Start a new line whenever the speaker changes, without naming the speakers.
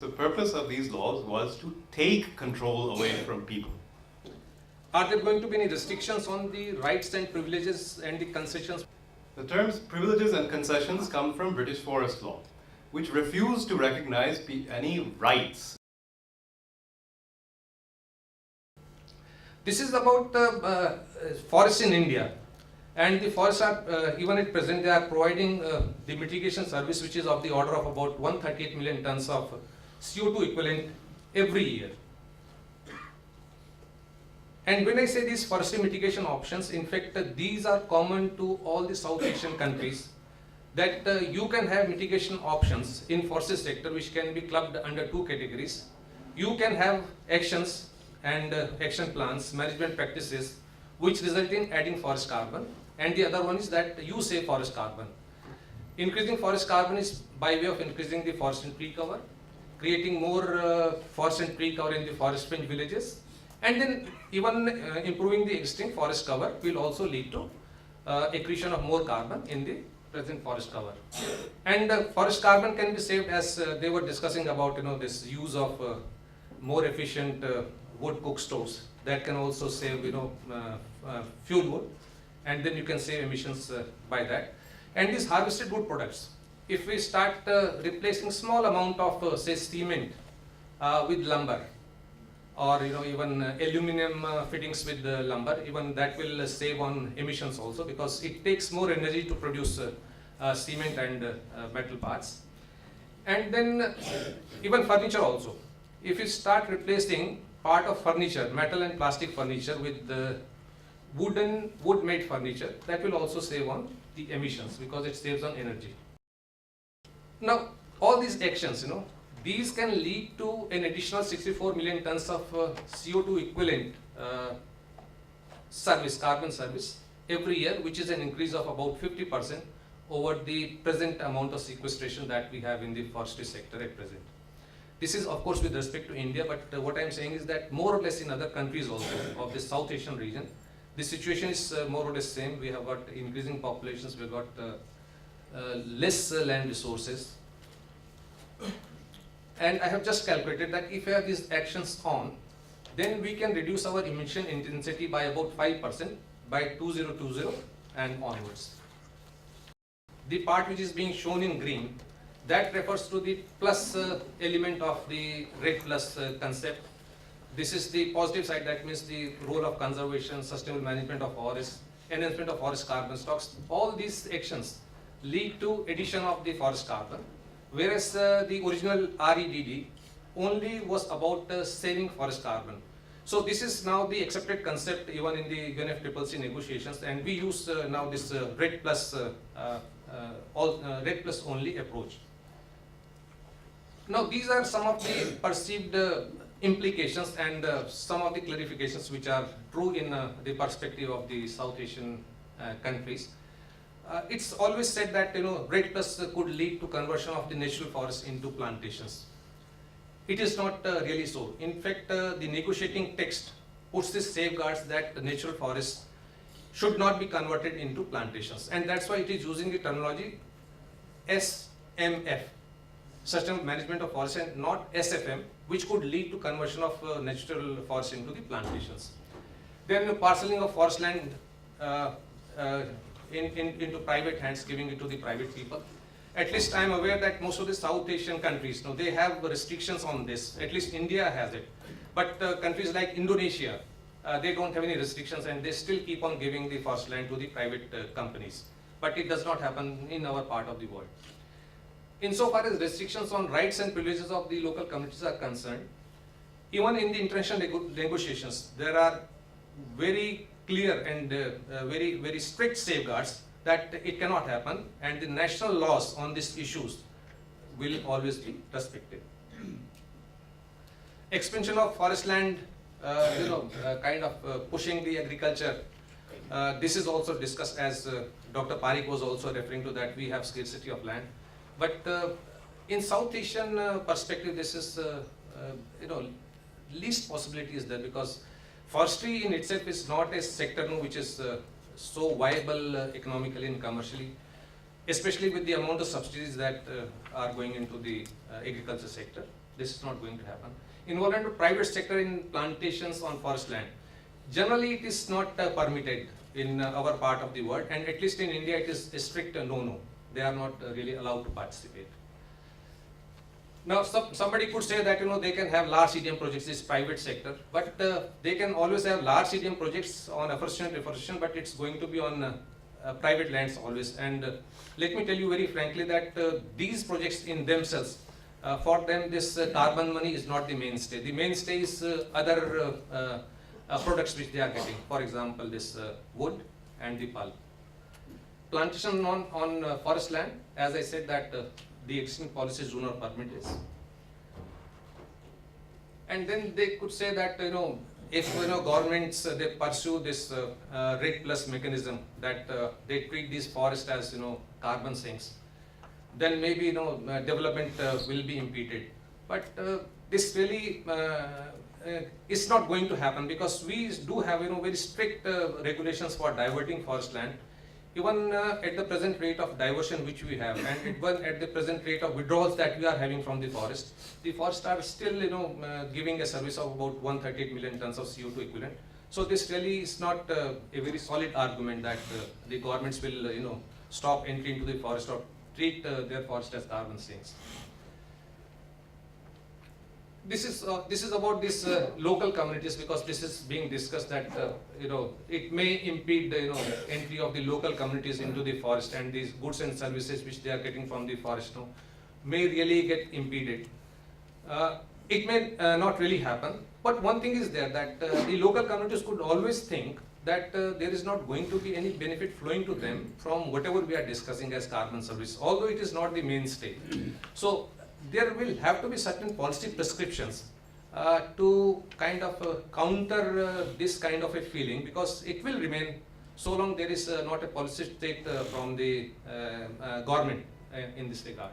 The purpose of these laws was to take control away from people.
Are there going to be any restrictions on the rights and privileges and the concessions?
The terms privileges and concessions come from British forest law, which refused to recognize any rights.
This is about forests in India, and the forests are even at present they are providing the mitigation service, which is of the order of about 138 million tons of CO2 equivalent every year. And when I say these forestry mitigation options, in fact, these are common to all the South Asian countries, that you can have mitigation options in forestry sector which can be clubbed under two categories. You can have actions and action plans, management practices which result in adding forest carbon, and the other one is that you save forest carbon. Increasing forest carbon is by way of increasing the forest and tree cover, creating more forest and tree cover in the forest fringe villages, and then even improving the existing forest cover will also lead to accretion of more carbon in the present forest cover. And forest carbon can be saved, as they were discussing about this use of more efficient wood cook stoves that can also save fuel wood, and then you can save emissions by that. And these harvested wood products, if we start replacing small amount of say cement with lumber, or even aluminum fittings with the lumber, even that will save on emissions also, because it takes more energy to produce cement and metal parts. And then even furniture also, if you start replacing part of furniture, metal and plastic furniture, with the wood made furniture, that will also save on the emissions because it saves on energy. Now all these actions, these can lead to an additional 64 million tons of CO2 equivalent carbon service every year, which is an increase of about 50% over the present amount of sequestration that we have in the forestry sector at present. This is of course with respect to India, but what I am saying is that more or less in other countries also of the South Asian region, the situation is more or less same. We have got increasing populations, we have got less land resources. And I have just calculated that if we have these actions on, then we can reduce our emission intensity by about 5% by 2020 and onwards. The part which is being shown in green, that refers to the plus element of the REDD+ concept. This is the positive side, that means the role of conservation, sustainable management of forests, enhancement of forest carbon stocks. All these actions lead to addition of the forest carbon, whereas the original REDD only was about saving forest carbon. So this is now the accepted concept even in the UNFCCC negotiations, and we use now this REDD+ REDD+ only approach. Now these are some of the perceived implications and some of the clarifications which are true in the perspective of the South Asian countries. It's always said that REDD+ could lead to conversion of the natural forest into plantations. It is not really so. In fact, the negotiating text puts these safeguards that the natural forests should not be converted into plantations, and that's why it is using the terminology SMF, Sustainable Management of Forest, and not SFM, which could lead to conversion of natural forest into the plantations. Then parceling of forest land into private hands, giving it to the private people. At least I am aware that most of the South Asian countries, they have restrictions on this. At least India has it. But countries like Indonesia, they don't have any restrictions, and they still keep on giving the forest land to the private companies. But it does not happen in our part of the world. Insofar as restrictions on rights and privileges of the local communities are concerned, even in the international negotiations, there are very clear and very strict safeguards that it cannot happen, and the national laws on these issues will always be respected. Expansion of forest land, kind of pushing the agriculture. This is also discussed, as Dr. Parikh was also referring to, that we have scarcity of land. But in South Asian perspective, this is least possibility is there, because forestry in itself is not a sector which is so viable economically and commercially, especially with the amount of subsidies that are going into the agriculture sector. This is not going to happen. Involvement of private sector in plantations on forest land. Generally, it is not permitted in our part of the world, and at least in India, it is a strict no-no. They are not really allowed to participate. Now, somebody could say that they can have large CDM projects, this private sector, but they can always have large CDM projects on afforestation, reforestation, but it's going to be on private lands always. And let me tell you very frankly that these projects in themselves, for them, this carbon money is not the mainstay. The mainstay is other products which they are getting. For example, this wood and the pulp. Plantation on forest land, as I said that the existing policies do not permit this. And then they could say that if governments they pursue this REDD+ mechanism that they treat these forests as carbon sinks, then maybe development will be impeded. But this really is not going to happen, because we do have very strict regulations for diverting forest land. Even at the present rate of diversion which we have, and even at the present rate of withdrawals that we are having from the forests are still giving a service of about 138 million tons of CO2 equivalent. So this really is not a very solid argument that the governments will stop entry into the forest or treat their forest as carbon sinks. This is about this local communities, because this is being discussed that it may impede the entry of the local communities into the forest, and these goods and services which they are getting from the forest may really get impeded. It may not really happen, but one thing is there that the local communities could always think that there is not going to be any benefit flowing to them from whatever we are discussing as carbon service, although it is not the mainstay. So there will have to be certain policy prescriptions to kind of counter this kind of a feeling, because it will remain so long there is not a policy state from the government in this regard.